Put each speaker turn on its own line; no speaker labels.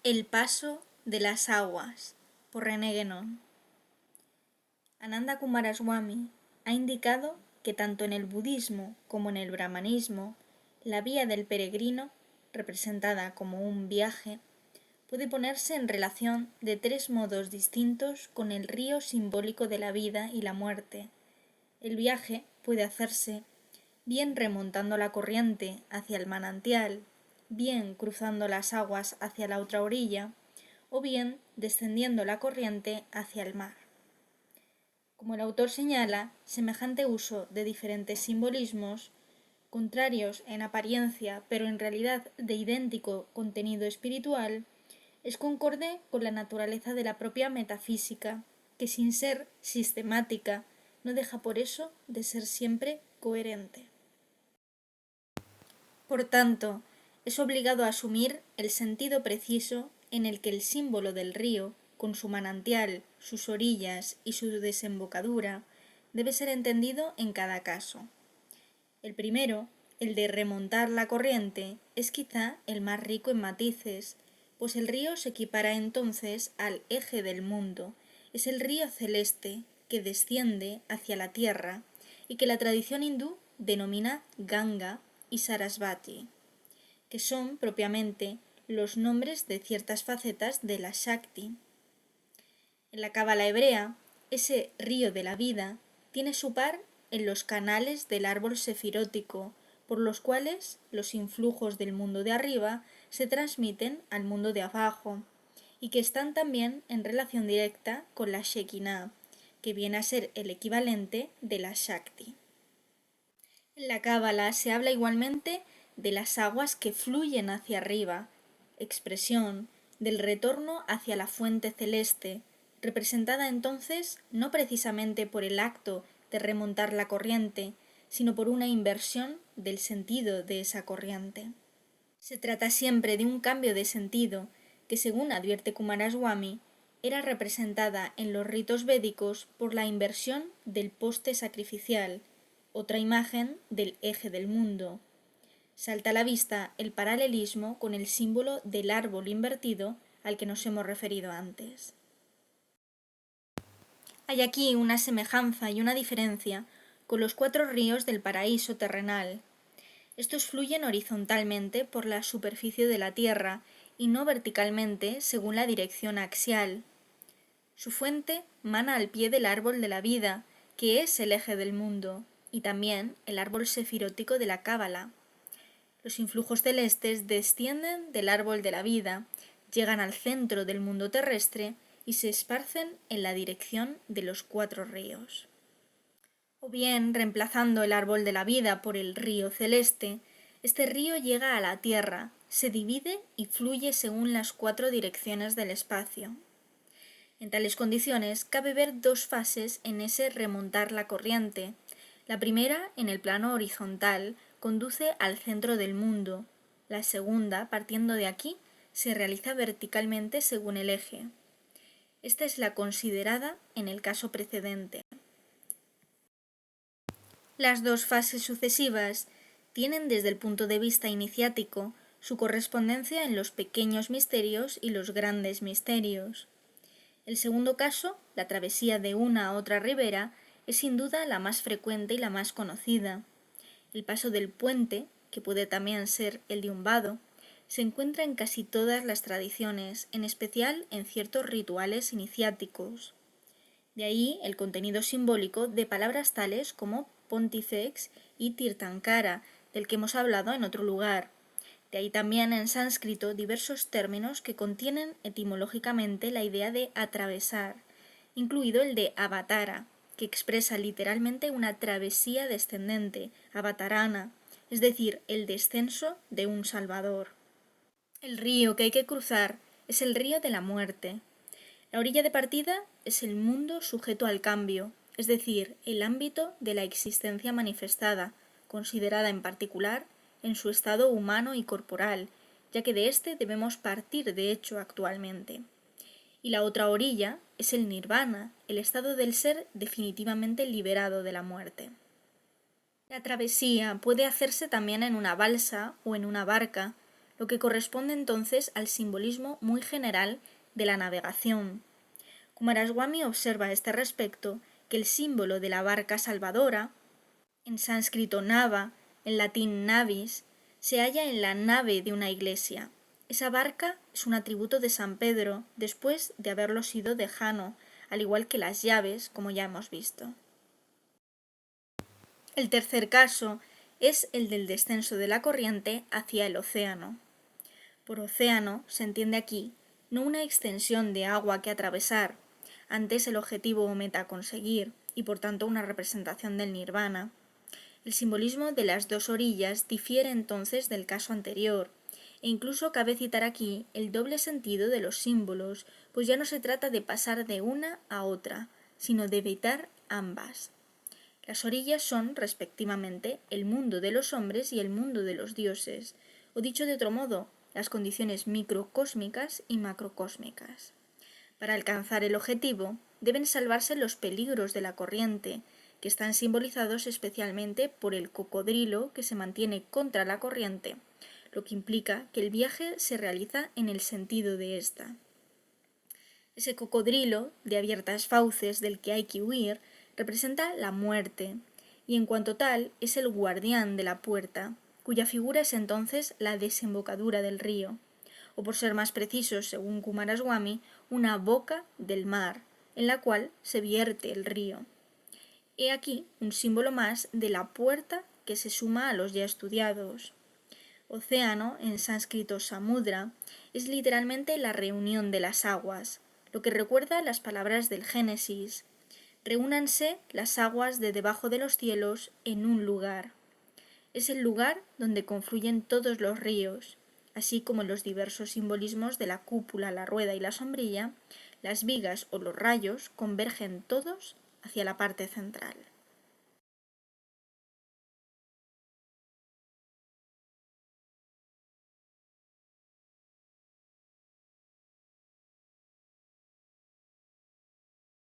El paso de las aguas, por René Guénon. Ananda Coomaraswamy ha indicado que tanto en el budismo como en el brahmanismo, la vía del peregrino, representada como un viaje, puede ponerse en relación de tres modos distintos con el río simbólico de la vida y la muerte. El viaje puede hacerse bien remontando la corriente hacia el manantial, bien cruzando las aguas hacia la otra orilla, o bien descendiendo la corriente hacia el mar. Como el autor señala, semejante uso de diferentes simbolismos, contrarios en apariencia pero en realidad de idéntico contenido espiritual, es concorde con la naturaleza de la propia metafísica, que sin ser sistemática, no deja por eso de ser siempre coherente. Por tanto, es obligado a asumir el sentido preciso en el que el símbolo del río, con su manantial, sus orillas y su desembocadura, debe ser entendido en cada caso. El primero, el de remontar la corriente, es quizá el más rico en matices, pues el río se equipara entonces al eje del mundo, es el río celeste que desciende hacia la tierra y que la tradición hindú denomina Ganga y Sarasvati, que son propiamente los nombres de ciertas facetas de la Shakti. En la cábala hebrea, ese río de la vida tiene su par en los canales del árbol sefirótico, por los cuales los influjos del mundo de arriba se transmiten al mundo de abajo, y que están también en relación directa con la Shekinah, que viene a ser el equivalente de la Shakti. En la cábala se habla igualmente de las aguas que fluyen hacia arriba, expresión del retorno hacia la fuente celeste, representada entonces no precisamente por el acto de remontar la corriente, sino por una inversión del sentido de esa corriente. Se trata siempre de un cambio de sentido que, según advierte Coomaraswamy, era representada en los ritos védicos por la inversión del poste sacrificial, otra imagen del eje del mundo. Salta a la vista el paralelismo con el símbolo del árbol invertido al que nos hemos referido antes. Hay aquí una semejanza y una diferencia con los 4 ríos del paraíso terrenal. Estos fluyen horizontalmente por la superficie de la tierra y no verticalmente según la dirección axial. Su fuente mana al pie del árbol de la vida, que es el eje del mundo, y también el árbol sefirótico de la cábala. Los influjos celestes descienden del árbol de la vida, llegan al centro del mundo terrestre y se esparcen en la dirección de los 4 ríos. O bien, reemplazando el árbol de la vida por el río celeste, este río llega a la tierra, se divide y fluye según las 4 direcciones del espacio. En tales condiciones cabe ver 2 fases en ese remontar la corriente. La primera, en el plano horizontal, conduce al centro del mundo. La segunda, partiendo de aquí, se realiza verticalmente según el eje. Esta es la considerada en el caso precedente. Las 2 fases sucesivas tienen desde el punto de vista iniciático su correspondencia en los pequeños misterios y los grandes misterios. El segundo caso, la travesía de una a otra ribera, es sin duda la más frecuente y la más conocida. El paso del puente, que puede también ser el de un vado, se encuentra en casi todas las tradiciones, en especial en ciertos rituales iniciáticos. De ahí el contenido simbólico de palabras tales como Pontifex y Tirthankara, del que hemos hablado en otro lugar. De ahí también en sánscrito diversos términos que contienen etimológicamente la idea de atravesar, incluido el de avatara, que expresa literalmente una travesía descendente, avatarana, es decir, el descenso de un salvador. El río que hay que cruzar es el río de la muerte. La orilla de partida es el mundo sujeto al cambio, es decir, el ámbito de la existencia manifestada, considerada en particular en su estado humano y corporal, ya que de éste debemos partir de hecho actualmente. Y la otra orilla es el nirvana, el estado del ser definitivamente liberado de la muerte. La travesía puede hacerse también en una balsa o en una barca, lo que corresponde entonces al simbolismo muy general de la navegación. Coomaraswamy observa a este respecto que el símbolo de la barca salvadora, en sánscrito nava, en latín navis, se halla en la nave de una iglesia. Esa barca es un atributo de San Pedro después de haberlo sido de Jano, al igual que las llaves, como ya hemos visto. El tercer caso es el del descenso de la corriente hacia el océano. Por océano se entiende aquí no una extensión de agua que atravesar, antes el objetivo o meta a conseguir, y por tanto una representación del nirvana. El simbolismo de las dos orillas difiere entonces del caso anterior, e incluso cabe citar aquí el doble sentido de los símbolos, pues ya no se trata de pasar de una a otra, sino de evitar ambas. Las orillas son, respectivamente, el mundo de los hombres y el mundo de los dioses, o dicho de otro modo, las condiciones microcósmicas y macrocósmicas. Para alcanzar el objetivo, deben salvarse los peligros de la corriente, que están simbolizados especialmente por el cocodrilo que se mantiene contra la corriente, lo que implica que el viaje se realiza en el sentido de ésta. Ese cocodrilo, de abiertas fauces del que hay que huir, representa la muerte, y en cuanto tal es el guardián de la puerta, cuya figura es entonces la desembocadura del río, o por ser más precisos, según Coomaraswamy, una boca del mar, en la cual se vierte el río. He aquí un símbolo más de la puerta que se suma a los ya estudiados. Océano, en sánscrito samudra, es literalmente la reunión de las aguas, lo que recuerda las palabras del Génesis: reúnanse las aguas de debajo de los cielos en un lugar. Es el lugar donde confluyen todos los ríos, así como en los diversos simbolismos de la cúpula, la rueda y la sombrilla, las vigas o los rayos convergen todos hacia la parte central.